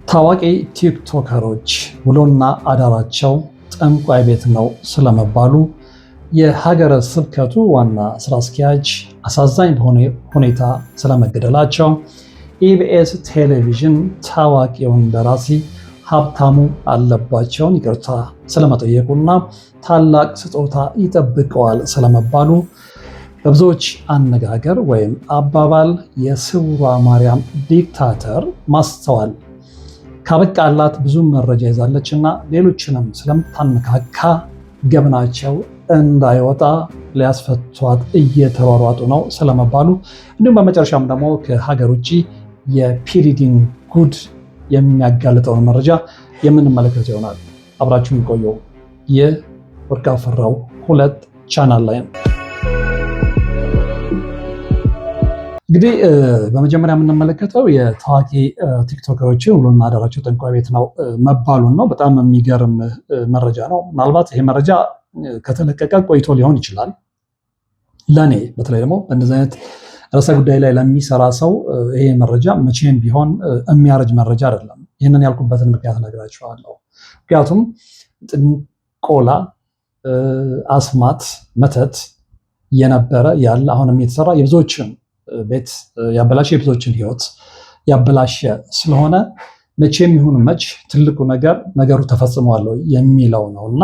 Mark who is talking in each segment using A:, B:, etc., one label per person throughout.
A: ታዋቂ ቲክቶከሮች ውሎና አዳራቸው ጠንቋይ ቤት ነው ስለመባሉ የሀገረ ስብከቱ ዋና ስራ አስኪያጅ አሳዛኝ በሆነ ሁኔታ ስለመገደላቸው ኢቢኤስ ቴሌቪዥን ታዋቂውን ደራሲ ሀብታሙ አለባቸውን ይቅርታ ስለመጠየቁና ታላቅ ስጦታ ይጠብቀዋል ስለመባሉ በብዙዎች አነጋገር ወይም አባባል የስውሯ ማርያም ዲክታተር ማስተዋል ካበቃላት ብዙ መረጃ ይዛለች እና ሌሎችንም ስለምታነካካ ገብናቸው እንዳይወጣ ሊያስፈቷት እየተሯሯጡ ነው ስለመባሉ እንዲሁም በመጨረሻም ደግሞ ከሀገር ውጭ የፒዲዲን ጉድ የሚያጋልጠውን መረጃ የምንመለከት ይሆናል። አብራችሁን ቆዩ። ይህ ወርቅ አፈራው 2 ቻናል ላይ ነው። እንግዲህ በመጀመሪያ የምንመለከተው የታዋቂ ቲክቶከሮችን ውሎና አዳራቸው ጠንቋይ ቤት ነው መባሉን ነው። በጣም የሚገርም መረጃ ነው። ምናልባት ይሄ መረጃ ከተለቀቀ ቆይቶ ሊሆን ይችላል። ለኔ በተለይ ደግሞ እንደዚህ አይነት ርዕሰ ጉዳይ ላይ ለሚሰራ ሰው ይሄ መረጃ መቼም ቢሆን የሚያረጅ መረጃ አይደለም። ይህንን ያልኩበትን ምክንያት እነግራችኋለሁ። ምክንያቱም ጥንቆላ፣ አስማት፣ መተት የነበረ ያለ አሁንም የተሰራ የብዙዎችን ቤት ያበላሸ የብዙዎችን ህይወት ያበላሸ ስለሆነ መቼም ይሁን መች ትልቁ ነገሩ ተፈጽሟል የሚለው ነው እና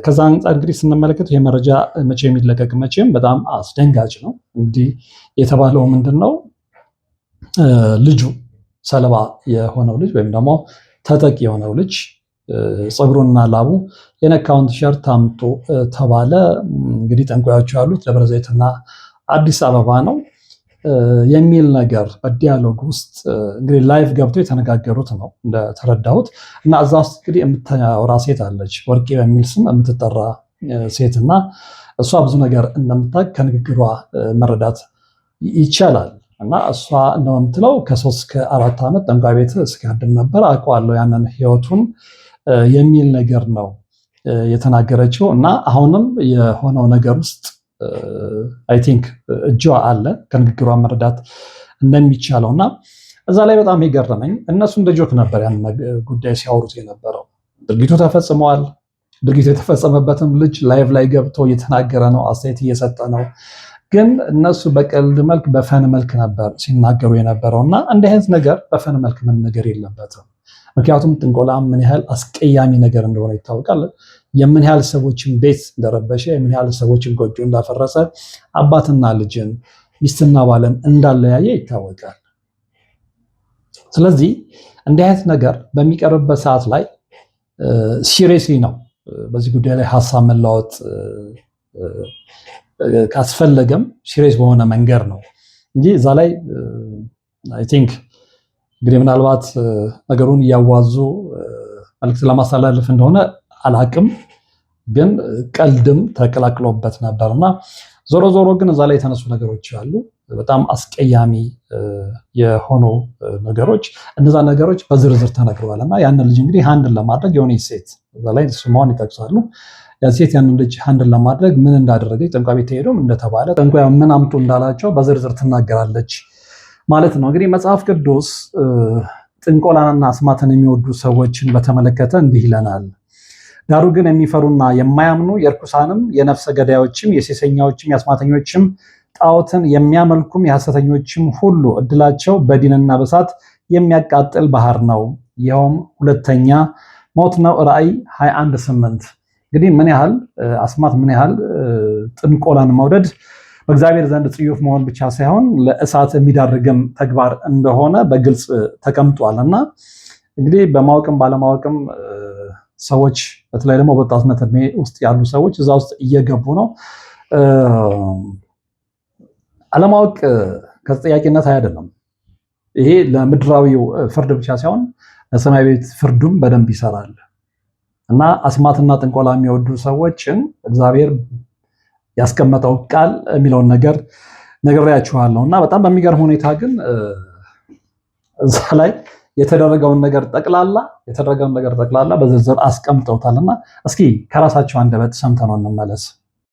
A: ከዛ አንጻር እንግዲህ ስንመለከት ይሄ መረጃ መቼ የሚለቀቅ መቼም በጣም አስደንጋጭ ነው። እንግዲህ የተባለው ምንድነው ልጁ ሰለባ የሆነው ልጅ ወይም ደግሞ ተጠቂ የሆነው ልጅ ፀጉሩንና ላቡ የነካውን ቲሸርት አምጡ ተባለ። እንግዲህ ጠንቋዮቹ ያሉት ደብረ ዘይትና አዲስ አበባ ነው የሚል ነገር በዲያሎግ ውስጥ እንግዲህ ላይቭ ገብቶ የተነጋገሩት ነው እንደተረዳሁት። እና እዛ ውስጥ እንግዲህ የምታወራ ሴት አለች፣ ወርቄ በሚል ስም የምትጠራ ሴት እና እሷ ብዙ ነገር እንደምታውቅ ከንግግሯ መረዳት ይቻላል። እና እሷ እንደምትለው ከ3 እስከ 4 ዓመት ጠንቋይ ቤት እስካድም ነበር አውቀዋለሁ ያንን ህይወቱን የሚል ነገር ነው የተናገረችው። እና አሁንም የሆነው ነገር ውስጥ አይ ቲንክ እጇ አለ ከንግግሯ መረዳት እንደሚቻለው። እና እዛ ላይ በጣም የገረመኝ እነሱ እንደ ጆክ ነበር ያን ጉዳይ ሲያወሩት የነበረው። ድርጊቱ ተፈጽመዋል። ድርጊቱ የተፈጸመበትም ልጅ ላይቭ ላይ ገብቶ እየተናገረ ነው፣ አስተያየት እየሰጠ ነው። ግን እነሱ በቀልድ መልክ በፈን መልክ ነበር ሲናገሩ የነበረው እና እንዲህ አይነት ነገር በፈን መልክ መነገር የለበትም። ምክንያቱም ጥንቆላ ምን ያህል አስቀያሚ ነገር እንደሆነ ይታወቃል። የምን ያህል ሰዎችን ቤት እንደረበሸ፣ የምን ያህል ሰዎችን ጎጆ እንዳፈረሰ፣ አባትና ልጅን ሚስትና ባልን እንዳለያየ ይታወቃል። ስለዚህ እንዲህ አይነት ነገር በሚቀርብበት ሰዓት ላይ ሲሪየስሊ ነው በዚህ ጉዳይ ላይ ሀሳብ መለዋወጥ ካስፈለገም ሲሪየስ በሆነ መንገድ ነው እንጂ እዛ ላይ አይ ቲንክ እንግዲህ ምናልባት ነገሩን እያዋዙ መልዕክት ለማስተላለፍ እንደሆነ አላቅም፣ ግን ቀልድም ተቀላቅሎበት ነበርና ዞሮ ዞሮ ግን እዛ ላይ የተነሱ ነገሮች አሉ፣ በጣም አስቀያሚ የሆኑ ነገሮች። እነዛ ነገሮች በዝርዝር ተነግረዋል እና ያንን ልጅ እንግዲህ ሃንድል ለማድረግ የሆነ ሴት እዛ ላይ ስሟን ይጠቅሳሉ። ያ ሴት ያንን ልጅ ሃንድል ለማድረግ ምን እንዳደረገች ጠንቋይ ቤት ሄዶም እንደተባለ ጠንቋይ ምን አምጡ እንዳላቸው በዝርዝር ትናገራለች ማለት ነው። እንግዲህ መጽሐፍ ቅዱስ ጥንቆላንና አስማትን የሚወዱ ሰዎችን በተመለከተ እንዲህ ይለናል። ዳሩ ግን የሚፈሩና የማያምኑ የርኩሳንም የነፍሰ ገዳዮችም የሴሰኛዎችም የአስማተኞችም ጣዖትን የሚያመልኩም የሐሰተኞችም ሁሉ እድላቸው በዲንና በእሳት የሚያቃጥል ባህር ነው፣ ይኸውም ሁለተኛ ሞት ነው። ራእይ 21:8። እንግዲህ ምን ያህል አስማት ምን ያህል ጥንቆላን መውደድ በእግዚአብሔር ዘንድ ጽዩፍ መሆን ብቻ ሳይሆን ለእሳት የሚዳርግም ተግባር እንደሆነ በግልጽ ተቀምጧል። እና እንግዲህ በማወቅም ባለማወቅም ሰዎች በተለይ ደግሞ በወጣትነት እድሜ ውስጥ ያሉ ሰዎች እዛ ውስጥ እየገቡ ነው። አለማወቅ ከተጠያቂነት አይደለም። ይሄ ለምድራዊው ፍርድ ብቻ ሳይሆን ለሰማያዊ ፍርዱም በደንብ ይሰራል። እና አስማትና ጥንቆላ የሚወዱ ሰዎችን እግዚአብሔር ያስቀመጠው ቃል የሚለውን ነገር ነግሬያችኋለሁ። እና በጣም በሚገርም ሁኔታ ግን እዛ ላይ የተደረገውን ነገር ጠቅላላ በዝርዝር አስቀምጠውታልና እስኪ ከራሳቸው አንደበት ሰምተነው እንመለስ።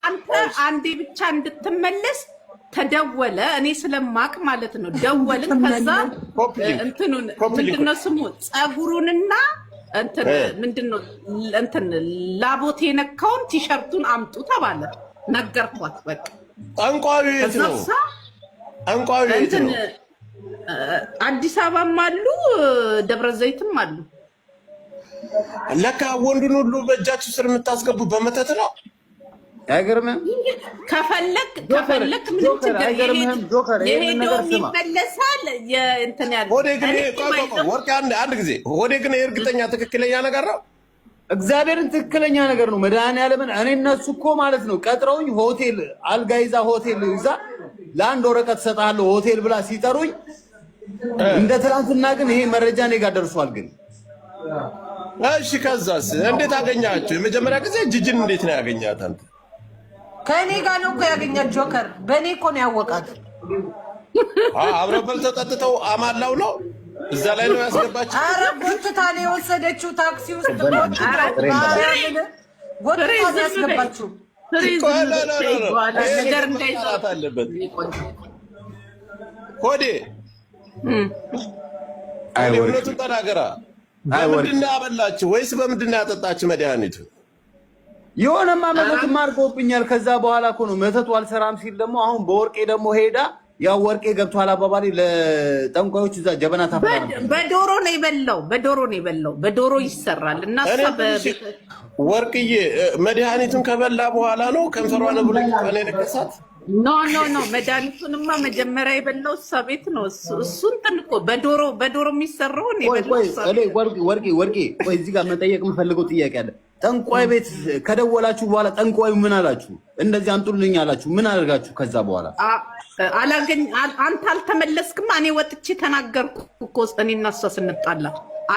B: አንተ አንዴ ብቻ እንድትመለስ ተደወለ። እኔ ስለማቅ ማለት ነው ደወልን። ከዛ እንትኑን ምንድነው ስሙ ጸጉሩንና እንትን ምንድነው እንትን ላቦት የነካውን ቲሸርቱን አምጡ ተባለ። ነገርኳት። በቃ
C: ጠንቋዩ የት ነው? ጠንቋዩ የት ነው?
B: አዲስ አበባም አሉ ደብረ ዘይትም አሉ።
C: ለካ ወንዱን ሁሉ በእጃችሁ ስር የምታስገቡ በመተት ነው።
D: አይገርምም?
B: ከፈለክ ምንም ችግር የለም። ይመለሳል። የእንትን ያለ
C: ሆዴ ግን ወርቅ አንድ ጊዜ ሆዴ ግን የእርግጠኛ ትክክለኛ ነገር ነው።
D: እግዚአብሔርን ትክክለኛ ነገር ነው። መድኃኒዓለምን እኔ እነሱ እኮ ማለት ነው ቀጥረውኝ ሆቴል አልጋ ይዛ ሆቴል ይዛ ለአንድ ወረቀት ሰጣለሁ ሆቴል ብላ ሲጠሩኝ እንደ ትናንትና ግን ይሄ መረጃ እኔ ጋር ደርሷል። ግን
C: እሺ ከዛስ እንዴት አገኛችሁ? የመጀመሪያ ጊዜ ጅጅን እንዴት ነው ያገኛት አንተ?
E: ከእኔ ጋር ነው እኮ ያገኛት ጆከር። በእኔ እኮ ነው ያወቃት።
C: አብረው በልተው ጠጥተው አማላው ነው እዛ ላይ ነው ያስገባችሁ።
E: ኧረ ጎትታ ነው የወሰደችው ታክሲ ውስጥ ጎትታ ያስገባችሁ።
C: ሆዴ እውነቱን ተናገራ። በምንድን ነው ያበላችሁ ወይስ በምንድን ነው ያጠጣችሁ መድኃኒቱ?
D: የሆነማ መተት ማርቆብኛል። ከዛ በኋላ እኮ ነው መተቱ አልሰራም ሲል ደግሞ አሁን በወርቄ ደግሞ ሄዳ ያው ወርቄ ገብቷል አባባሌ ለጠንቋዮች እዛ ጀበና ታፈራ።
B: በዶሮ ነው የበላው። በዶሮ ይሰራል እና
C: ወርቅዬ መድኃኒቱን ከበላ በኋላ ነው ከንፈሯን ብሎ ቀኔ ነከሳት።
B: ኖ መድኃኒቱንማ መጀመሪያ የበላው እሷ ቤት ነው። እሱን ጥንቆ በዶሮ የሚሰራው ነው የበላው።
D: ወርቄ ቆይ እዚህ ጋር መጠየቅ የምፈልገው ጥያቄ አለ። ጠንቋይ ቤት ከደወላችሁ በኋላ ጠንቋዩ ምን አላችሁ? እንደዚህ አምጡልኝ አላችሁ? ምን አደርጋችሁ? ከዛ በኋላ
B: አንተ አልተመለስክም። እኔ ወጥቼ ተናገርኩ እኮ እኔና እሷ ስንጣላ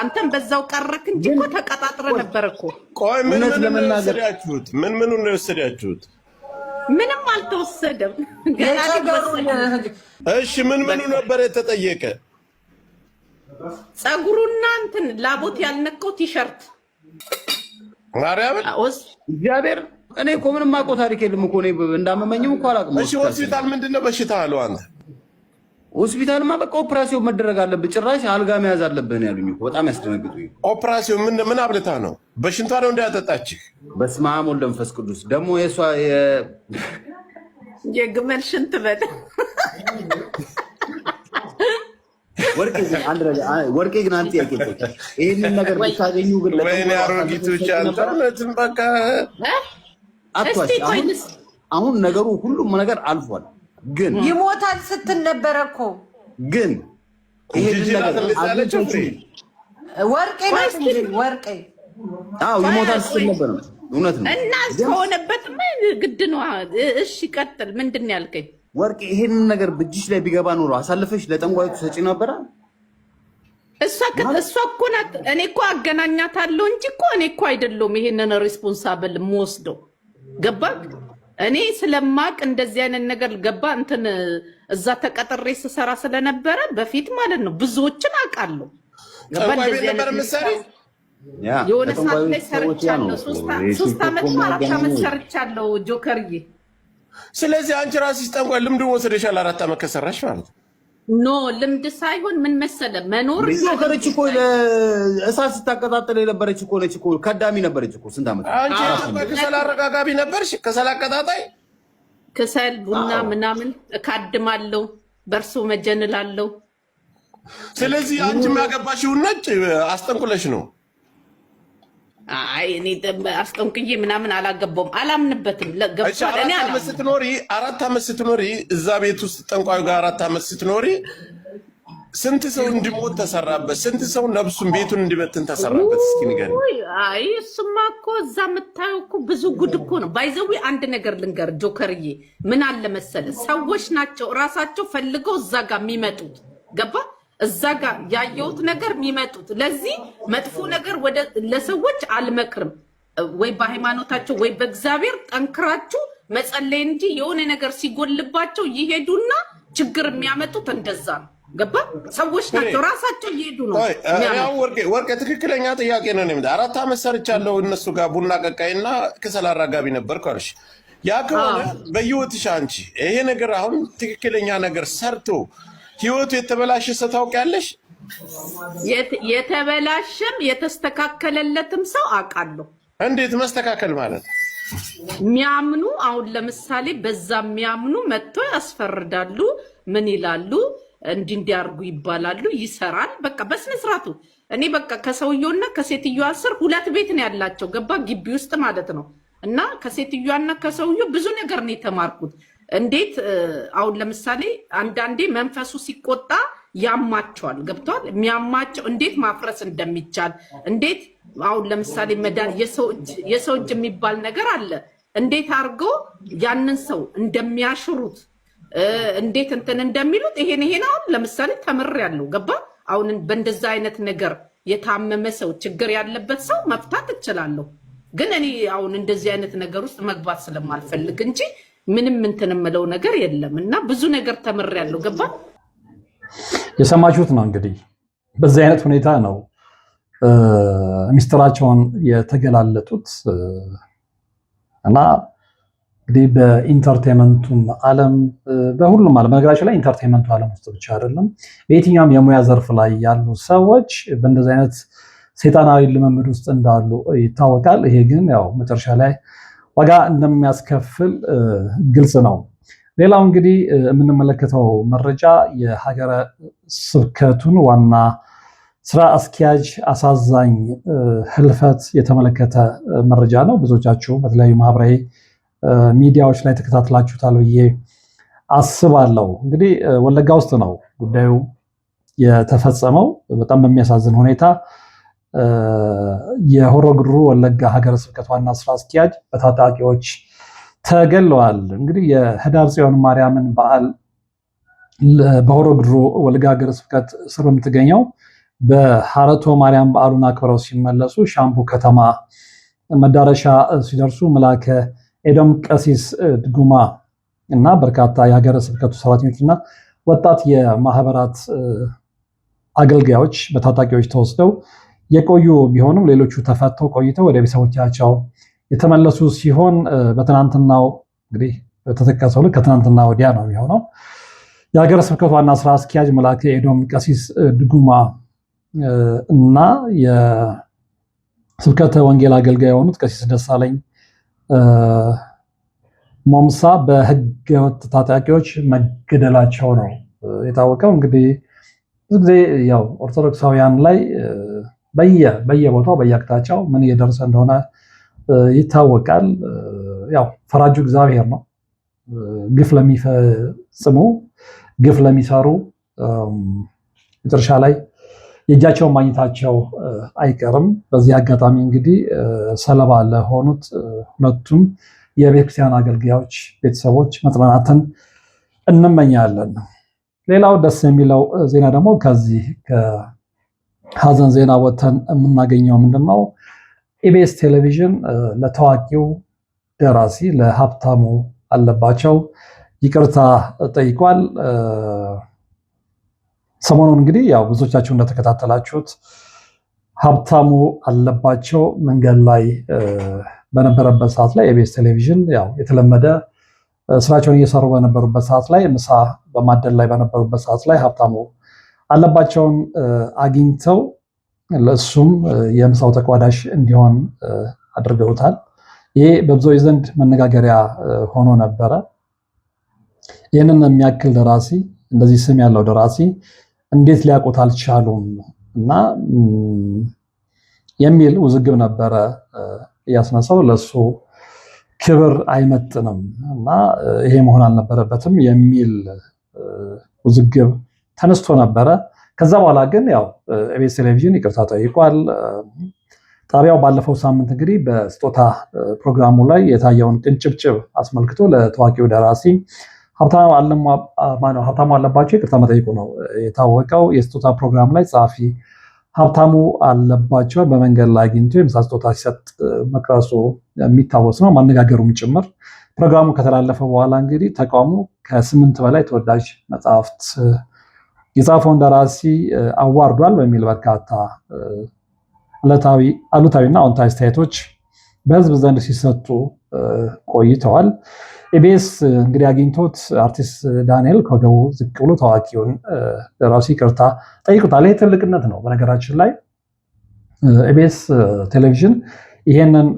B: አንተም በዛው ቀረክ እንጂ እኮ ተቀጣጥረ ነበር እኮ።
C: ቆይ ምን ወሰዳችሁት? ምን ነው የወሰዳችሁት?
B: ምንም አልተወሰደም።
C: እሺ ምን ነበር የተጠየቀ?
B: ጸጉሩና እንትን ላቦት ያልነካው ቲሸርት
C: ማርያምን
D: እግዚአብሔር እኔ እኮ ምንም አውቀው ታሪክ የለም እኮ እኔ እንዳመመኝም እኮ አላውቅም።
C: እሺ ሆስፒታል ምንድነው በሽታ አለው አንተ?
D: ሆስፒታልማ በቃ ኦፕራሲዮን መደረግ አለብህ፣ ጭራሽ አልጋ መያዝ አለብህ ነው ያሉኝ እኮ። በጣም ያስደነግጡኝ።
C: ኦፕራሲዮን ምን አብልታ ነው? በሽንቷ ነው እንዳያጠጣችህ?
D: በስመ አብ ወወልድ ወመንፈስ ቅዱስ። ደግሞ የሷ
B: የግመል ሽንት በል
D: ወርቄ ግን አንተ ጥያቄ ይሄንን ነገር ብታገኙ ግን
C: ወይኔ አሮጊቶች አንተነትም በቃ
D: አጥቷሽ አሁን ነገሩ ሁሉም ነገር አልፏል። ግን
E: ይሞታል ስትል ነበረ እኮ። ግን
D: ይሄንን ነገር
E: ወርቄ ናት እንጂ ወርቄ
D: ይሞታል ስትል ነበር። እውነት ነው
B: እና ከሆነበት ግድ ነው። እሺ ቀጥል። ምንድን ነው ያልከኝ?
D: ወርቄ ይሄንን ነገር በእጅሽ ላይ ቢገባ ኖሮ አሳልፈሽ ለጠንቋዩ ሰጪ ነበረ።
B: እሷ እኮ ናት። እኔ እኮ አገናኛታለሁ እንጂ እኮ እኔ እኮ አይደለሁም ይሄንን ሪስፖንሳብል የምወስደው። ገባ? እኔ ስለማቅ እንደዚህ አይነት ነገር ገባ እንትን እዛ ተቀጥሬ ስሰራ ስለነበረ በፊት ማለት ነው ብዙዎችን አውቃለሁ። ገባ? እንደዚህ አይነት የሆነ ሰዓት ላይ ሰርቻለሁ። 3 ዓመት 4 ዓመት ሰርቻለሁ ጆከርዬ።
C: ስለዚህ አንቺ ራስሽ ጠንቋይ ልምዱን ወሰደሻል 4 ዓመት ከሰራሽ ማለት ነው።
B: ኖ ልምድ ሳይሆን ምን መሰለ መኖር
D: ጆከርች እኮ እሳት ስታቀጣጥል የነበረች እኮ ነች እኮ ከዳሚ ነበረች እኮ ስንት ዓመት።
C: አንቺ ከሰል አረጋጋቢ ነበርሽ። ከሰል አቀጣጣይ
B: ከሰል ቡና ምናምን እካድማለሁ፣ በርሶ መጀንላለሁ።
C: ስለዚህ አንቺ የሚያገባሽው ነጭ አስጠንቁለሽ ነው።
B: አይ እኔ አስጠንቅዬ ምናምን አላገባውም፣ አላምንበትም። ገብቷል። እኔ
C: 4 ዓመት ስትኖሪ እዛ ቤት ውስጥ ጠንቋዩ ጋር 4 ዓመት ስትኖሪ ስንት ሰው እንዲሞት ተሰራበት? ስንት ሰው ነፍሱን ቤቱን እንዲበትን ተሰራበት? እስኪ ንገሪኝ።
B: አይ እሱማ እኮ እዛ የምታየው እኮ ብዙ ጉድ እኮ ነው። ባይዘዊ አንድ ነገር ልንገር ጆከርዬ፣ ምን አለ መሰለ ሰዎች ናቸው ራሳቸው ፈልገው እዛ ጋር የሚመጡት። ገባ? እዛ ጋር ያየሁት ነገር የሚመጡት። ለዚህ መጥፎ ነገር ለሰዎች አልመክርም። ወይ በሃይማኖታቸው ወይ በእግዚአብሔር ጠንክራችሁ መጸለይ እንጂ የሆነ ነገር ሲጎልባቸው ይሄዱና ችግር የሚያመጡት እንደዛ ነው። ገባ? ሰዎች ናቸው ራሳቸው እየሄዱ ነው።
C: ወርቄ ትክክለኛ ጥያቄ ነው። 4 ዓመት ሰርቻለሁ እነሱ ጋር ቡና ቀቃይና ከሰል አራጋቢ ነበርኩ አልሽ። ያ ከሆነ በህይወትሽ አንቺ ይሄ ነገር አሁን ትክክለኛ ነገር ሰርቶ ህይወቱ የተበላሸ ሰው ታውቂያለሽ?
B: የተበላሸም የተስተካከለለትም ሰው አውቃለሁ።
C: እንዴት መስተካከል ማለት
B: የሚያምኑ አሁን ለምሳሌ በዛ የሚያምኑ መጥቶ ያስፈርዳሉ። ምን ይላሉ? እንዲያርጉ ይባላሉ። ይሰራል። በቃ በስነ ስርዓቱ እኔ በቃ ከሰውየውና ከሴትዮዋ ስር 2 ቤት ነው ያላቸው። ገባ ግቢ ውስጥ ማለት ነው። እና ከሴትዮዋና ከሰውየው ብዙ ነገር ነው የተማርኩት። እንዴት አሁን ለምሳሌ አንዳንዴ መንፈሱ ሲቆጣ ያማቸዋል። ገብቷል? የሚያማቸው እንዴት ማፍረስ እንደሚቻል እንዴት አሁን ለምሳሌ መዳን የሰው እጅ የሚባል ነገር አለ። እንዴት አድርገው ያንን ሰው እንደሚያሽሩት እንዴት እንትን እንደሚሉት ይሄን አሁን ለምሳሌ ተምሬያለሁ። ገባ? አሁን በእንደዛ አይነት ነገር የታመመ ሰው ችግር ያለበት ሰው መፍታት እችላለሁ። ግን እኔ አሁን እንደዚህ አይነት ነገር ውስጥ መግባት ስለማልፈልግ እንጂ ምንም እንትን የምለው ነገር የለም። እና ብዙ ነገር ተምሬያለሁ። ገባ?
A: የሰማችሁት ነው እንግዲህ በዚህ አይነት ሁኔታ ነው ሚስጥራቸውን የተገላለጡት። እና እንግዲህ በኢንተርቴንመንቱም ዓለም በሁሉም ዓለም በነገራችን ላይ ኢንተርቴንመንቱ ዓለም ውስጥ ብቻ አይደለም፣ በየትኛውም የሙያ ዘርፍ ላይ ያሉ ሰዎች በእንደዚህ አይነት ሰይጣናዊ ልምምድ ውስጥ እንዳሉ ይታወቃል። ይሄ ግን ያው መጨረሻ ላይ ዋጋ እንደሚያስከፍል ግልጽ ነው። ሌላው እንግዲህ የምንመለከተው መረጃ የሀገረ ስብከቱን ዋና ስራ አስኪያጅ አሳዛኝ ህልፈት የተመለከተ መረጃ ነው። ብዙዎቻችሁ በተለያዩ ማህበራዊ ሚዲያዎች ላይ ተከታትላችሁታል ብዬ አስባለሁ። እንግዲህ ወለጋ ውስጥ ነው ጉዳዩ የተፈጸመው። በጣም በሚያሳዝን ሁኔታ የሆሮ ጉዱሩ ወለጋ ሀገረ ስብከት ዋና ስራ አስኪያጅ በታጣቂዎች ተገለዋል። እንግዲህ የህዳር ጽዮን ማርያምን በዓል በሆሮ ጉዱሩ ወለጋ ሀገረ ስብከት ስር በምትገኘው በሐረቶ ማርያም በዓሉን አክብረው ሲመለሱ ሻምቡ ከተማ መዳረሻ ሲደርሱ መላከ ኤዶም ቀሲስ ድጉማ እና በርካታ የሀገረ ስብከቱ ሰራተኞችና ወጣት የማህበራት አገልጋዮች በታጣቂዎች ተወስደው የቆዩ ቢሆንም ሌሎቹ ተፈተው ቆይተው ወደ ቤተሰቦቻቸው የተመለሱ ሲሆን በትናንትናው እንግዲህ በተጠቀሰው ልክ ከትናንትና ወዲያ ነው የሚሆነው። የሀገረ ስብከቱ ዋና ስራ አስኪያጅ መላከ ኤዶም ቀሲስ ድጉማ እና የስብከተ ወንጌል አገልጋይ የሆኑት ቀሲስ ደሳለኝ ሞምሳ በህገወጥ ታጣቂዎች መገደላቸው ነው የታወቀው። እንግዲህ ብዙ ጊዜ ያው ኦርቶዶክሳውያን ላይ በየቦታው በየአቅጣጫው ምን እየደረሰ እንደሆነ ይታወቃል። ያው ፈራጁ እግዚአብሔር ነው። ግፍ ለሚፈጽሙ ግፍ ለሚሰሩ መጨረሻ ላይ የእጃቸውን ማግኘታቸው አይቀርም። በዚህ አጋጣሚ እንግዲህ ሰለባ ለሆኑት ሁለቱም የቤተክርስቲያን አገልጋዮች ቤተሰቦች መጽናናትን እንመኛለን። ሌላው ደስ የሚለው ዜና ደግሞ ከዚህ ከሀዘን ዜና ወጥተን የምናገኘው ምንድነው? ኢቢኤስ ቴሌቪዥን ለታዋቂው ደራሲ ለሀብታሙ አለባቸው ይቅርታ ጠይቋል። ሰሞኑን እንግዲህ ያው ብዙዎቻችሁ እንደተከታተላችሁት ሀብታሙ አለባቸው መንገድ ላይ በነበረበት ሰዓት ላይ ኢቢኤስ ቴሌቪዥን ያው የተለመደ ስራቸውን እየሰሩ በነበሩበት ሰዓት ላይ ምሳ በማደል ላይ በነበሩበት ሰዓት ላይ ሀብታሙ አለባቸውን አግኝተው ለእሱም የምሳው ተቋዳሽ እንዲሆን አድርገውታል። ይሄ በብዙዎች ዘንድ መነጋገሪያ ሆኖ ነበረ። ይህንን የሚያክል ደራሲ እንደዚህ ስም ያለው ደራሲ እንዴት ሊያውቁት አልቻሉም እና የሚል ውዝግብ ነበረ እያስነሳው። ለሱ ክብር አይመጥንም እና ይሄ መሆን አልነበረበትም የሚል ውዝግብ ተነስቶ ነበረ። ከዛ በኋላ ግን ያው ኢቢኤስ ቴሌቪዥን ይቅርታ ጠይቋል። ጣቢያው ባለፈው ሳምንት እንግዲህ በስጦታ ፕሮግራሙ ላይ የታየውን ቅንጭብጭብ አስመልክቶ ለታዋቂው ደራሲ ሀብታሙ አለባቸው ይቅርታ መጠይቁ ነው የታወቀው። የስጦታ ፕሮግራም ላይ ጸሐፊ ሀብታሙ አለባቸው በመንገድ ላይ አግኝቶ የምሳ ስጦታ ሲሰጥ መቅረጹ የሚታወስ ነው፣ ማነጋገሩም ጭምር። ፕሮግራሙ ከተላለፈ በኋላ እንግዲህ ተቋሙ ከ8 በላይ ተወዳጅ መጽሐፍት የጻፈውን ደራሲ አዋርዷል በሚል በርካታ አሉታዊና አዎንታዊ አስተያየቶች በህዝብ ዘንድ ሲሰጡ ቆይተዋል። ኢቢኤስ እንግዲህ አግኝቶት አርቲስት ዳንኤል ከወገቡ ዝቅ ብሎ ታዋቂውን ደራሲ ይቅርታ ጠይቁታል። ይሄ ትልቅነት ነው። በነገራችን ላይ ኢቢኤስ ቴሌቪዥን ይሄንን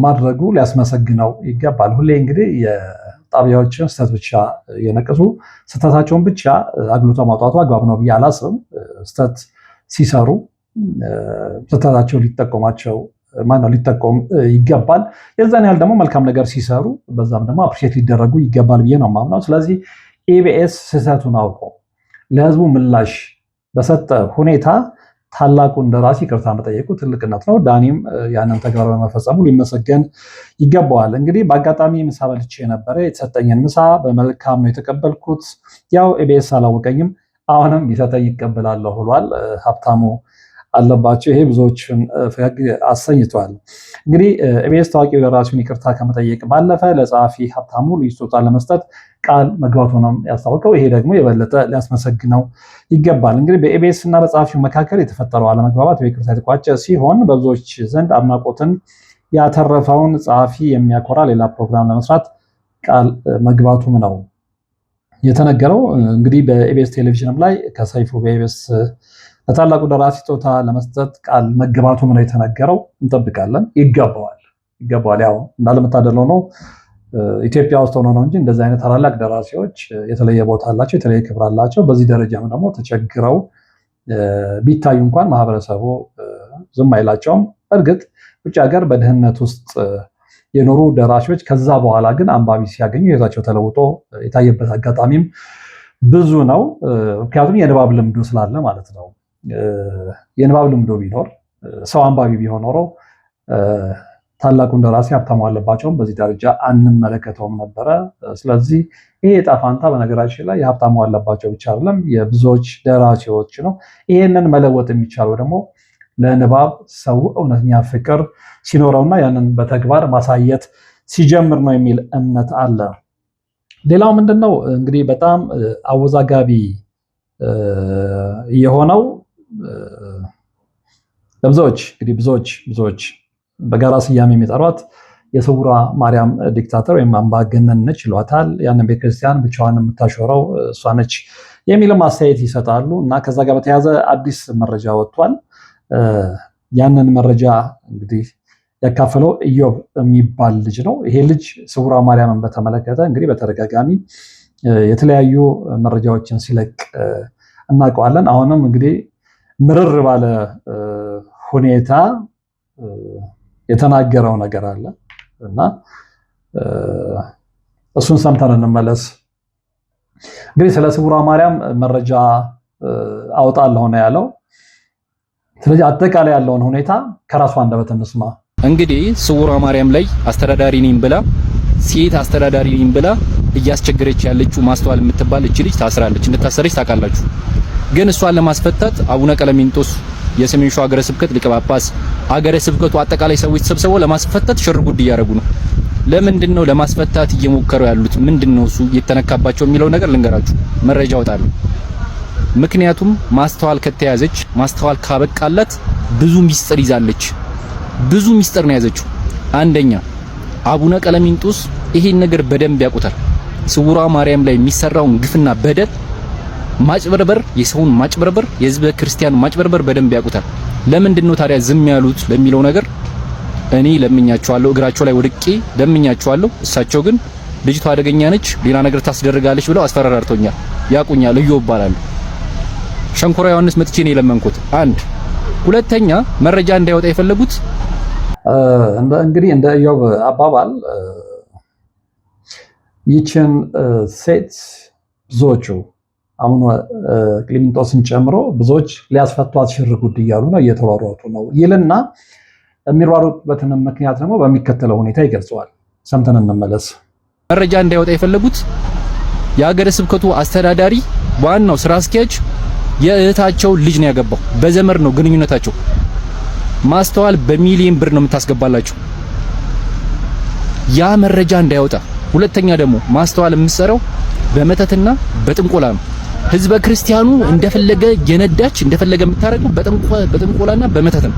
A: ማድረጉ ሊያስመሰግነው ይገባል። ሁሌ እንግዲህ የጣቢያዎችን ስህተት ብቻ የነቀሱ ስህተታቸውን ብቻ አግልቶ ማውጣቱ አግባብ ነው ብዬ አላስብም። ስህተት ሲሰሩ ስህተታቸው ሊጠቆም ይገባል። የዛን ያህል ደግሞ መልካም ነገር ሲሰሩ በዛም ደግሞ አፕሪሼት ሊደረጉ ይገባል ብዬ ነው የማምነው። ስለዚህ ኢቢኤስ ስህተቱን አውቆ ለህዝቡ ምላሽ በሰጠ ሁኔታ ታላቁን ደራሲ ይቅርታ መጠየቁ ትልቅነት ነው። ዳኒም ያንን ተግባር በመፈጸሙ ሊመሰገን ይገባዋል። እንግዲህ በአጋጣሚ ምሳ በልቼ ነበረ። የተሰጠኝን ምሳ በመልካም ነው የተቀበልኩት። ያው ኢቢኤስ አላወቀኝም፣ አሁንም ቢሰጠኝ ይቀበላለሁ ብሏል ሀብታሙ አለባቸው። ይሄ ብዙዎችን ፈገግ አሰኝቷል። እንግዲህ ኢቢኤስ ታዋቂው ደራሲውን ይቅርታ ከመጠየቅ ባለፈ ለጸሐፊ ሀብታሙ ልዩ ስጦታ ለመስጠት ቃል መግባቱ ነው ያስታወቀው። ይሄ ደግሞ የበለጠ ሊያስመሰግነው ይገባል። እንግዲህ በኢቢኤስ እና በጸሐፊው መካከል የተፈጠረው አለመግባባት በይቅርታ የተቋጨ ሲሆን በብዙዎች ዘንድ አድናቆትን ያተረፈውን ጸሐፊ የሚያኮራ ሌላ ፕሮግራም ለመስራት ቃል መግባቱም ነው የተነገረው። እንግዲህ በኢቢኤስ ቴሌቪዥንም ላይ ከሰይፉ በኢቢኤስ ለታላቁ ደራሲ ስጦታ ለመስጠት ቃል መገባቱም ነው የተነገረው። እንጠብቃለን። ይገባዋል። ያው እንዳለመታደል ሆኖ ኢትዮጵያ ውስጥ ሆኖ ነው እንጂ እንደዚህ አይነት ታላላቅ ደራሲዎች የተለየ ቦታ አላቸው፣ የተለየ ክብር አላቸው። በዚህ ደረጃም ደግሞ ተቸግረው ቢታዩ እንኳን ማህበረሰቡ ዝም አይላቸውም። እርግጥ ውጭ ሀገር በድህነት ውስጥ የኖሩ ደራሲዎች ከዛ በኋላ ግን አንባቢ ሲያገኙ ህይወታቸው ተለውጦ የታየበት አጋጣሚም ብዙ ነው። ምክንያቱም የንባብ ልምዱ ስላለ ማለት ነው። የንባብ ልምዱ ቢኖር ሰው አንባቢ ቢሆን ኖሮ ታላቁን ደራሲ ሀብታሙ አለባቸውም በዚህ ደረጃ አንመለከተውም ነበረ። ስለዚህ ይሄ ዕጣ ፈንታ በነገራችን ላይ የሀብታሙ አለባቸው ብቻ አይደለም፣ የብዙዎች ደራሲዎች ነው። ይሄንን መለወጥ የሚቻለው ደግሞ ለንባብ ሰው እውነተኛ ፍቅር ሲኖረውና ያንን በተግባር ማሳየት ሲጀምር ነው የሚል እምነት አለ። ሌላው ምንድነው እንግዲህ በጣም አወዛጋቢ የሆነው ለብዙዎች እንግዲህ ብዙዎች በጋራ ስያሜ የሚጠሯት የስውሯ ማርያም ዲክታተር ወይም አምባገነን ነች ይሏታል። ያንን ቤተክርስቲያን ብቻዋን የምታሾረው እሷ ነች የሚልም አስተያየት ይሰጣሉ። እና ከዛ ጋር በተያያዘ አዲስ መረጃ ወጥቷል። ያንን መረጃ እንግዲህ ያካፈለው ኢዮብ የሚባል ልጅ ነው። ይሄ ልጅ ስውሯ ማርያምን በተመለከተ እንግዲህ በተደጋጋሚ የተለያዩ መረጃዎችን ሲለቅ እናውቀዋለን። አሁንም እንግዲህ ምርር ባለ ሁኔታ የተናገረው ነገር አለ እና እሱን ሰምተን እንመለስ። እንግዲህ ስለ ስውሯ ማርያም መረጃ አውጣለሁ ነው ያለው። ስለዚህ አጠቃላይ ያለውን ሁኔታ ከራሷ አንደበት እንስማ።
F: እንግዲህ ስውሯ ማርያም ላይ አስተዳዳሪ ነኝ ብላ ሴት አስተዳዳሪ ነኝ ብላ እያስቸገረች ያለችው ማስተዋል የምትባል እቺ ልጅ ታስራለች። እንድታሰረች ታውቃላችሁ። ግን እሷን ለማስፈታት አቡነ ቀለሚንጦስ የሰሜን ሸዋ ሀገረ ስብከት ሊቀ ጳጳስ ሀገረ ስብከቱ አጠቃላይ ሰዎች ተሰብስበው ለማስፈታት ሽርጉድ እያደረጉ ነው። ለምንድነው ለማስፈታት እየሞከሩ ያሉት? ምንድነው እሱ የተነካባቸው የሚለው ነገር ልንገራችሁ፣ መረጃ አወጣለሁ። ምክንያቱም ማስተዋል ከተያዘች ማስተዋል ካበቃላት ብዙ ሚስጥር ይዛለች። ብዙ ሚስጥር ነው ያዘችው። አንደኛ አቡነ ቀለሚንጦስ ይሄን ነገር በደንብ ያውቁታል። ስውሯ ማርያም ላይ የሚሰራውን ግፍና በደል ማጭበርበር፣ የሰውን ማጭበርበር፣ የህዝበ ክርስቲያን ማጭበርበር በደንብ ያውቁታል። ለምንድን ነው ታዲያ ዝም ያሉት ለሚለው ነገር እኔ ለምኛቸዋለሁ፣ እግራቸው ላይ ወድቄ ለምኛቸዋለሁ። እሳቸው ግን ልጅቷ አደገኛ ነች፣ ሌላ ነገር ታስደርጋለች ብለው አስፈራርተውኛል። ያቁኛል። እዩ ይባላሉ። ሸንኮራ ዮሐንስ መጥቼ ነው የለመንኩት። አንድ ሁለተኛ መረጃ እንዳይወጣ የፈለጉት
A: እንግዲህ እንደ ኢዮብ አባባል ይችን ሴት ብዙዎቹ አሁን ክሊንቶስን ጨምሮ ብዙዎች ሊያስፈቷት ሽር ጉድ እያሉ ነው፣ እየተሯሯጡ ነው ይልና የሚሯሯጡበትን ምክንያት ደግሞ በሚከተለው ሁኔታ ይገልጸዋል። ሰምተን እንመለስ።
F: መረጃ እንዳይወጣ የፈለጉት የሀገረ ስብከቱ አስተዳዳሪ ዋናው ስራ አስኪያጅ የእህታቸው ልጅ ነው ያገባው። በዘመር ነው ግንኙነታቸው። ማስተዋል በሚሊዮን ብር ነው የምታስገባላቸው። ያ መረጃ እንዳይወጣ። ሁለተኛ ደግሞ ማስተዋል የምትሰራው በመተትና በጥንቆላ ነው። ህዝበ ክርስቲያኑ እንደፈለገ የነዳች እንደፈለገ የምታረቀው በጥንቆላና በመተት ነው።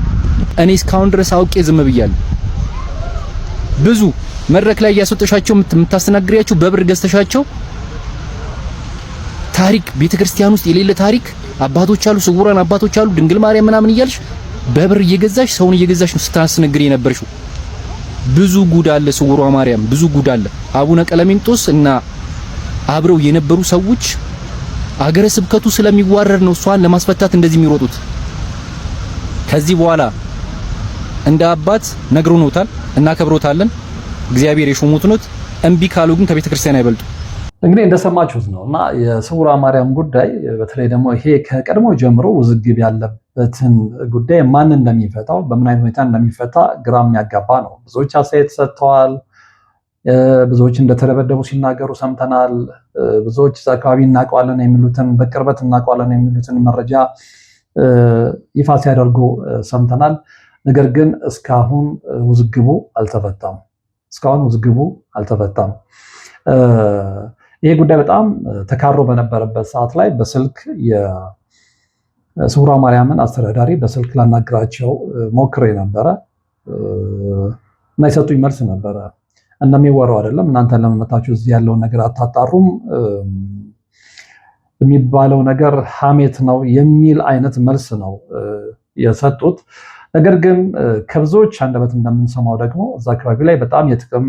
F: እኔ እስካሁን ድረስ አውቄ ዝም ብያለሁ። ብዙ መድረክ ላይ ያስወጣሻቸው የምታስተናግሪያቸው በብር ገዝተሻቸው ታሪክ ቤተክርስቲያን ውስጥ የሌለ ታሪክ አባቶች አሉ፣ ስውራን አባቶች አሉ፣ ድንግል ማርያም ምናምን እያልሽ በብር እየገዛሽ ሰውን እየገዛሽ ነው ስታስነግሪ የነበርሽው። ብዙ ጉድ አለ፣ ስውሯ ማርያም ብዙ ጉድ አለ። አቡነ ቀለሜንጦስ እና አብረው የነበሩ ሰዎች አገረ ስብከቱ ስለሚዋረድ ነው እሷን ለማስፈታት እንደዚህ የሚሮጡት። ከዚህ በኋላ እንደ አባት ነግሮኖታል፣ እናከብሮታለን። እግዚአብሔር የሾሙት ነው። እምቢ ካሉ ግን ከቤተ ክርስቲያን አይበልጡ።
A: እንግዲህ እንደሰማችሁት ነው እና የስውሯ ማርያም ጉዳይ በተለይ ደግሞ ይሄ ከቀድሞ ጀምሮ ውዝግብ ያለበትን ጉዳይ ማን እንደሚፈታው በምን አይነት ሁኔታ እንደሚፈታ ግራ የሚያጋባ ነው። ብዙዎች አስተያየት ሰጥተዋል። ብዙዎች እንደተደበደቡ ሲናገሩ ሰምተናል። ብዙዎች እዛ አካባቢ እናውቀዋለን የሚሉትን በቅርበት እናውቀዋለን የሚሉትን መረጃ ይፋ ሲያደርጉ ሰምተናል። ነገር ግን እስካሁን ውዝግቡ አልተፈታም። ይሄ ጉዳይ በጣም ተካሮ በነበረበት ሰዓት ላይ በስልክ የስውሯ ማርያምን አስተዳዳሪ በስልክ ላናግራቸው ሞክሬ ነበረ እና የሰጡኝ መልስ ነበረ እንደሚወራው አይደለም፣ እናንተ ለመመታችሁ እዚህ ያለውን ነገር አታጣሩም የሚባለው ነገር ሐሜት ነው የሚል አይነት መልስ ነው የሰጡት። ነገር ግን ከብዙዎች አንደበት እንደምንሰማው ደግሞ እዛ አካባቢ ላይ በጣም የጥቅም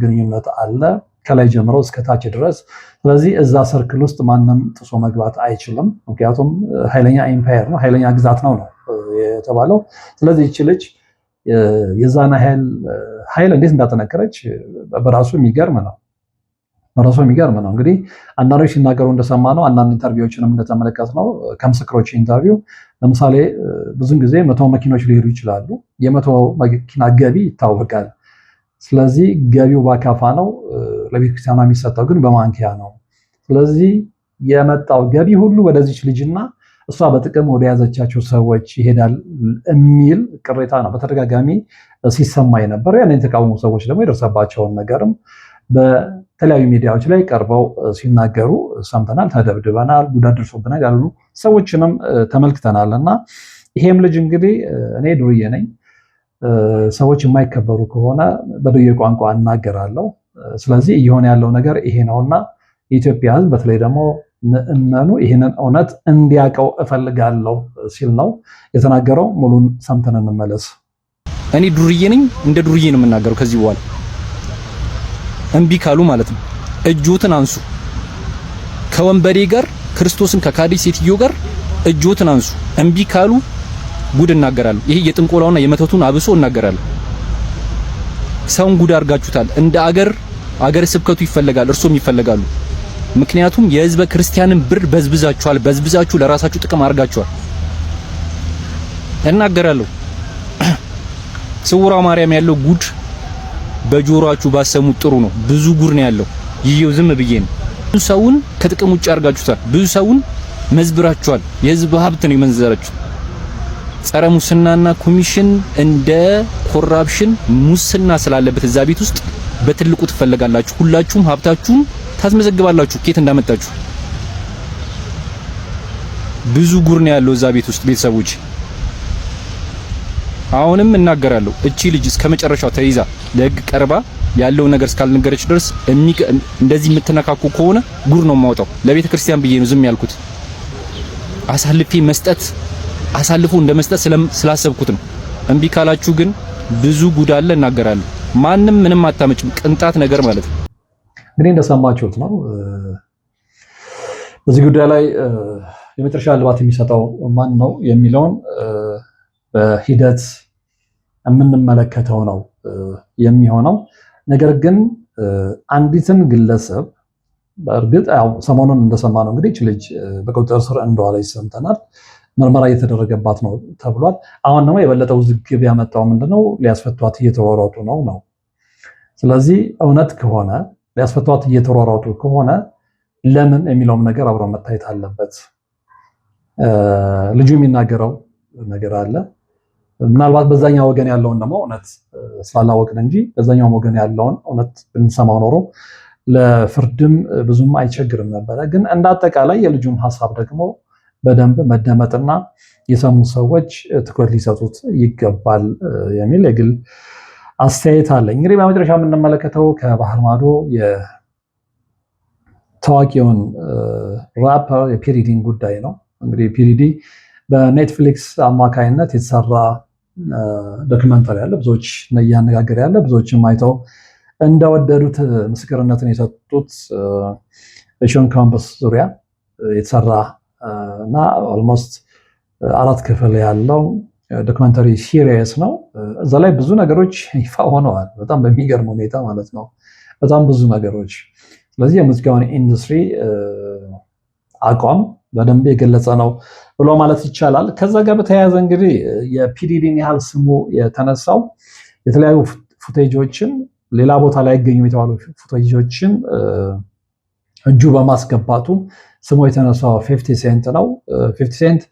A: ግንኙነት አለ ከላይ ጀምሮ እስከ ታች ድረስ። ስለዚህ እዛ ሰርክል ውስጥ ማንም ጥሶ መግባት አይችልም። ምክንያቱም ኃይለኛ ኢምፓየር ነው፣ ኃይለኛ ግዛት ነው የተባለው። ስለዚህ ይቺ ልጅ የዛና ኃይል እንዴት እንዳጠነከረች በራሱ የሚገርም ነው። እንግዲህ አንዳንዶች ሲናገሩ እንደሰማ ነው፣ አንዳንድ ኢንተርቪዎችንም እንደተመለከት ነው ከምስክሮች ኢንተርቪው። ለምሳሌ ብዙን ጊዜ 100 መኪኖች ሊሄዱ ይችላሉ። የ100 መኪና ገቢ ይታወቃል። ስለዚህ ገቢው በአካፋ ነው፣ ለቤተክርስቲያኗ የሚሰጠው ግን በማንኪያ ነው። ስለዚህ የመጣው ገቢ ሁሉ ወደዚች ልጅና እሷ በጥቅም ወደ ያዘቻቸው ሰዎች ይሄዳል የሚል ቅሬታ ነው በተደጋጋሚ ሲሰማ የነበረው። ያን የተቃወሙ ሰዎች ደግሞ የደረሰባቸውን ነገርም በተለያዩ ሚዲያዎች ላይ ቀርበው ሲናገሩ ሰምተናል። ተደብድበናል፣ ጉዳት ደርሶብናል ያሉ ሰዎችንም ተመልክተናል። እና ይሄም ልጅ እንግዲህ እኔ ዱርዬ ነኝ፣ ሰዎች የማይከበሩ ከሆነ በዱርዬ ቋንቋ እናገራለሁ። ስለዚህ እየሆነ ያለው ነገር ይሄ ነውና የኢትዮጵያ ሕዝብ በተለይ ደግሞ ምእመኑ ይህንን እውነት እንዲያውቀው እፈልጋለሁ ሲል ነው የተናገረው። ሙሉን ሰምተን እንመለስ።
F: እኔ ዱርዬ ነኝ፣ እንደ ዱርዬ ነው የምናገረው ከዚህ በኋላ እምቢ ካሉ ማለት ነው። እጆትን አንሱ። ከወንበዴ ጋር ክርስቶስን ከካዲ ሴትዮ ጋር እጆትን አንሱ። እምቢ ካሉ ጉድ እናገራለሁ። ይሄ የጥንቆላውና የመተቱን አብሶ እናገራለሁ። ሰውን ጉድ አድርጋችሁታል። እንደ አገር ስብከቱ ይፈለጋል፣ እርሶም ይፈለጋሉ። ምክንያቱም የህዝበ ክርስቲያንን ብር በዝብዛችሁ ለራሳችሁ ጥቅም አድርጋችኋል። እናገራለሁ። ስውሯ ማርያም ያለው ጉድ በጆሮአችሁ ባሰሙት ጥሩ ነው። ብዙ ጉድ ነው ያለው። ይሄው ዝም ብዬ ነው። ብዙ ሰውን ከጥቅም ውጭ አድርጋችሁታል። ብዙ ሰውን መዝብራችኋል። የህዝብ ሀብት ነው የመንዘራችሁ። ጸረ ሙስናና ኮሚሽን እንደ ኮራፕሽን ሙስና ስላለበት እዛ ቤት ውስጥ በትልቁ ትፈለጋላችሁ። ሁላችሁም ሀብታችሁን ታስመዘግባላችሁ ኬት እንዳመጣችሁ። ብዙ ጉድ ነው ያለው እዛ ቤት ውስጥ ቤተሰቦች። አሁንም እናገራለሁ። እቺ ልጅ እስከመጨረሻው ተይዛ ለህግ ቀርባ ያለው ነገር እስካልነገረች ድረስ እንደዚህ የምትነካኩ ከሆነ ጉድ ነው የማወጣው። ለቤተ ክርስቲያን ብዬ ነው ዝም ያልኩት። አሳልፎ እንደመስጠት ስላሰብኩት ነው። እምቢ ካላችሁ ግን ብዙ ጉድ አለ፣ እናገራለሁ። ማንም ምንም አታመጭም፣ ቅንጣት ነገር ማለት ነው።
A: እንግዲህ እንደሰማችሁት ነው። በዚህ ጉዳይ ላይ የመጨረሻ እልባት የሚሰጠው ማን ነው የሚለውን በሂደት የምንመለከተው ነው የሚሆነው። ነገር ግን አንዲትን ግለሰብ በእርግጥ ያው ሰሞኑን እንደሰማነው እንግዲህ ልጅ በቁጥጥር ስር እንደዋለች ሰምተናል። ምርመራ እየተደረገባት ነው ተብሏል። አሁን ደግሞ የበለጠ ውዝግብ ያመጣው ምንድነው? ሊያስፈቷት እየተሯሯጡ ነው። ስለዚህ እውነት ከሆነ ሊያስፈቷት እየተሯሯጡ ከሆነ ለምን የሚለውም ነገር አብሮ መታየት አለበት። ልጁ የሚናገረው ነገር አለ። ምናልባት በዛኛው ወገን ያለውን ደግሞ እውነት ስላላወቅን እንጂ በዛኛው ወገን ያለውን እውነት ብንሰማው ኖሮ ለፍርድም ብዙም አይቸግርም ነበረ። ግን እንዳጠቃላይ የልጁም ሀሳብ ደግሞ በደንብ መደመጥና የሰሙ ሰዎች ትኩረት ሊሰጡት ይገባል የሚል የግል አስተያየት አለ። እንግዲህ በመጨረሻ የምንመለከተው ከባህር ማዶ የታዋቂውን ራፐር የፒሪዲን ጉዳይ ነው። እንግዲህ ፒሪዲ በኔትፍሊክስ አማካይነት የተሰራ ዶክመንተሪ ያለ ብዙዎች እያነጋገረ ያለ ብዙዎችም አይተው እንደወደዱት ምስክርነትን የሰጡት በሾን ካምፐስ ዙሪያ የተሰራ እና ኦልሞስት 4 ክፍል ያለው ዶክመንተሪ ሲሪየስ ነው። እዛ ላይ ብዙ ነገሮች ይፋ ሆነዋል፣ በጣም በሚገርም ሁኔታ ማለት ነው። በጣም ብዙ ነገሮች። ስለዚህ የሙዚቃውን ኢንዱስትሪ አቋም በደንብ የገለጸ ነው ብሎ ማለት ይቻላል። ከዛ ጋር በተያያዘ እንግዲህ የፒዲዲን ያህል ስሙ የተነሳው የተለያዩ ፉቴጆችን ሌላ ቦታ ላይ ይገኙ የተባሉ ፉቴጆችን እጁ በማስገባቱ ስሙ የተነሳው 50 ሴንት ነው። 50 ሴንት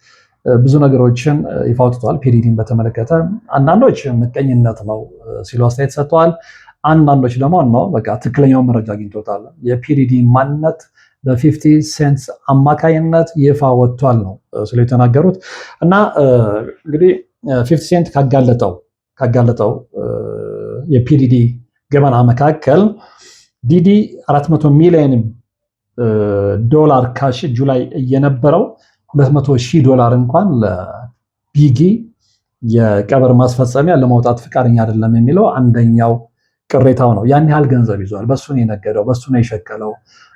A: ብዙ ነገሮችን ይፋ አውጥተዋል ፒዲዲን በተመለከተ። አንዳንዶች ምቀኝነት ነው ሲሉ አስተያየት ሰጥተዋል። አንዳንዶች ደግሞ ነው በቃ ትክክለኛውን መረጃ አግኝቶታል። የፒዲዲን ማንነት በ50 ሴንት አማካይነት ይፋ ወጥቷል ነው ስለ የተናገሩት። እና እንግዲህ 50 ሴንት ካጋለጠው የፒዲዲ ገበና መካከል ዲዲ 400 ሚሊዮን ዶላር ካሽ እጁ ላይ የነበረው $200,000 እንኳን ለቢጊ የቀብር ማስፈጸሚያ ለማውጣት ፍቃደኛ አይደለም የሚለው አንደኛው ቅሬታው ነው። ያን ያህል ገንዘብ ይዟል፣ በሱ ነው የነገደው፣ በሱ ነው የሸቀለው።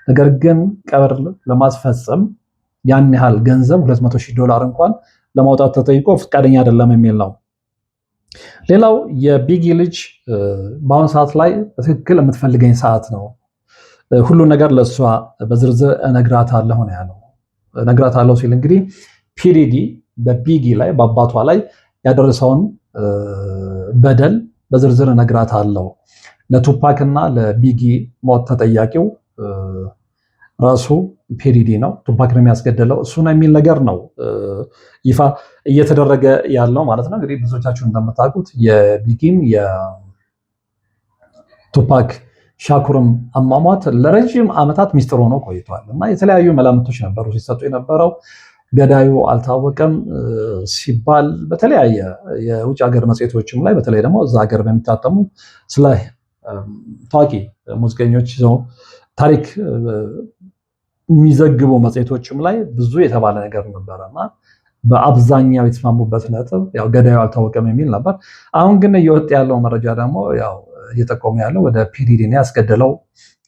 A: ነገር ግን ቀብር ለማስፈጸም ያን ያህል ገንዘብ $200,000 እንኳን ለማውጣት ተጠይቆ ፍቃደኛ አይደለም የሚል ነው። ሌላው የቢጊ ልጅ በአሁኑ ሰዓት ላይ በትክክል የምትፈልገኝ ሰዓት ነው፣ ሁሉ ነገር ለእሷ በዝርዝር እነግራታለሁ ነው ያለው። እነግራታለሁ ሲል እንግዲህ ፒዲዲ በቢጊ ላይ በአባቷ ላይ ያደረሰውን በደል በዝርዝር እነግራታለሁ። ለቱፓክ እና ለቢጊ ሞት ተጠያቂው ራሱ ፒዲዲ ነው፣ ቱፓክ ነው የሚያስገደለው እሱ ነው የሚል ነገር ነው ይፋ እየተደረገ ያለው ማለት ነው። እንግዲህ ብዙዎቻችሁ እንደምታውቁት የቢጊም የቱፓክ ሻኩርም አሟሟት ለረጅም ዓመታት ሚስጥር ሆኖ ቆይቷል እና የተለያዩ መላምቶች ነበሩ ሲሰጡ የነበረው። ገዳዩ አልታወቀም ሲባል በተለያየ የውጭ ሀገር መጽሔቶችም ላይ በተለይ ደግሞ እዛ ሀገር በሚታተሙ ስለ ታዋቂ ሙዚቀኞች ታሪክ የሚዘግቡ መጽሔቶችም ላይ ብዙ የተባለ ነገር ነበረና በአብዛኛው የተስማሙበት ነጥብ ያው ገዳዩ አልታወቀም የሚል ነበር። አሁን ግን እየወጣ ያለው መረጃ ደግሞ ያው እየጠቆመ ያለው ወደ ፒዲዲ ነው ያስገደለው፣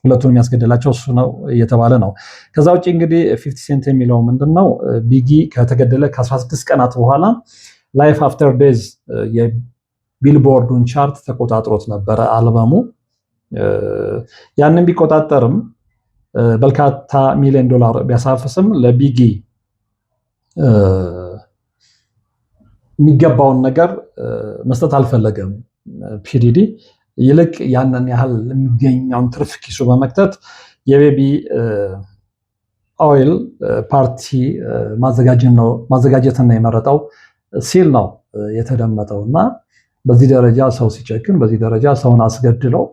A: ሁለቱንም ያስገደላቸው እሱ ነው እየተባለ ነው። ከዛ ውጭ እንግዲህ 50 ሴንት የሚለው ምንድነው ቢጊ ከተገደለ ከ16 ቀናት በኋላ ላይፍ አፍተር ዴዝ የቢልቦርዱን ቻርት ተቆጣጥሮት ነበረ አልበሙ። ያንን ቢቆጣጠርም በርካታ ሚሊዮን ዶላር ቢያሳፍስም ለቢጊ የሚገባውን ነገር መስጠት አልፈለገም ፒዲዲ። ይልቅ ያንን ያህል የሚገኘውን ትርፍ ኪሱ በመክተት የቤቢ ኦይል ፓርቲ ማዘጋጀትን ነው የመረጠው ሲል ነው የተደመጠው። እና በዚህ ደረጃ ሰው ሲጨክን፣ በዚህ ደረጃ ሰውን አስገድለው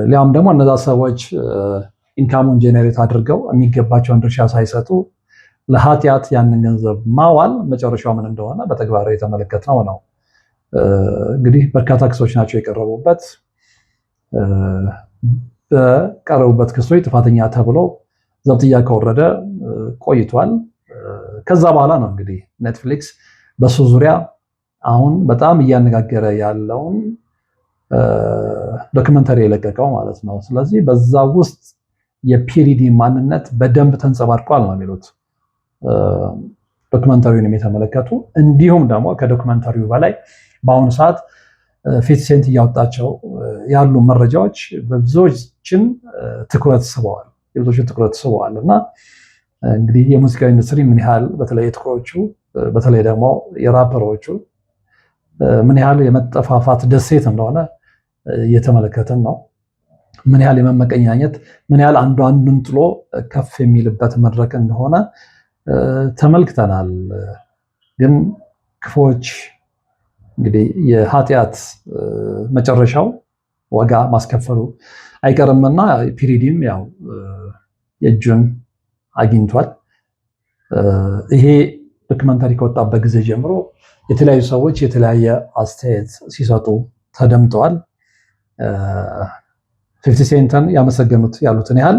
A: ሊያም ደግሞ እነዛ ሰዎች ኢንካሙን ጄኔሬት አድርገው የሚገባቸውን ድርሻ ሳይሰጡ ለኃጢአት ያንን ገንዘብ ማዋል መጨረሻው ምን እንደሆነ በተግባር የተመለከትነው ነው። እንግዲህ በርካታ ክሶች ናቸው የቀረቡበት። በቀረቡበት ክሶች ጥፋተኛ ተብሎ ዘብጥያ ከወረደ ቆይቷል። ከዛ በኋላ ነው እንግዲህ ኔትፍሊክስ በሱ ዙሪያ አሁን በጣም እያነጋገረ ያለውን ዶክመንተሪ የለቀቀው ማለት ነው። ስለዚህ በዛ ውስጥ የፒዲዲ ማንነት በደንብ ተንጸባርቋል ነው የሚሉት ዶክመንተሪውንም የተመለከቱ። እንዲሁም ደግሞ ከዶክመንተሪው በላይ በአሁኑ ሰዓት 50 ሴንት እያወጣቸው ያሉ መረጃዎች በብዙዎችን ትኩረት ስበዋል፣ እና እንግዲህ የሙዚቃ ኢንዱስትሪ ምን ያህል በተለይ የጥቁሮቹ በተለይ ደግሞ የራፐሮቹ ምን ያህል የመጠፋፋት ደሴት እንደሆነ እየተመለከትን ነው። ምን ያህል የመመቀኛኘት ምን ያህል አንዱ አንዱን ጥሎ ከፍ የሚልበት መድረክ እንደሆነ ተመልክተናል። ግን ክፎች እንግዲህ የኃጢአት መጨረሻው ዋጋ ማስከፈሉ አይቀርምና ፒዲዲም ያው የእጁን አግኝቷል። ይሄ ዶክመንታሪ ከወጣበት ጊዜ ጀምሮ የተለያዩ ሰዎች የተለያየ አስተያየት ሲሰጡ ተደምጠዋል። 50 ሴንትን ያመሰገኑት ያሉትን ያህል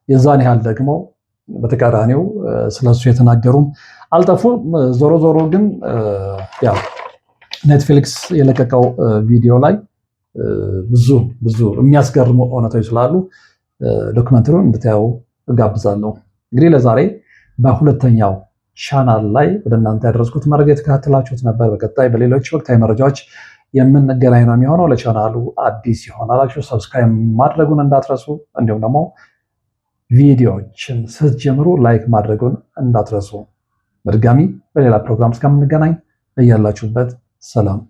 A: የዛን ያህል ደግሞ በተቃራኒው ስለሱ የተናገሩም አልጠፉም። ዞሮ ዞሮ ግን ያው ኔትፍሊክስ የለቀቀው ቪዲዮ ላይ ብዙ የሚያስገርሙ እውነቶች ስላሉ ዶክመንተሪውን እንድታዩ እጋብዛለሁ። እንግዲህ ለዛሬ በሁለተኛው ቻናል ላይ ወደ እናንተ ያደረስኩት መረጃ የተከታተላችሁት ነበር። በቀጣይ በሌሎች ወቅታዊ መረጃዎች የምንገናኝ ነው የሚሆነው። ለቻናሉ አዲስ ይሆናላችሁ ሰብስክራይብ ማድረጉን እንዳትረሱ፣ እንዲሁም ደግሞ ቪዲዮዎችን ስትጀምሩ ላይክ ማድረጉን እንዳትረሱ። በድጋሚ በሌላ ፕሮግራም እስከምንገናኝ እያላችሁበት ሰላም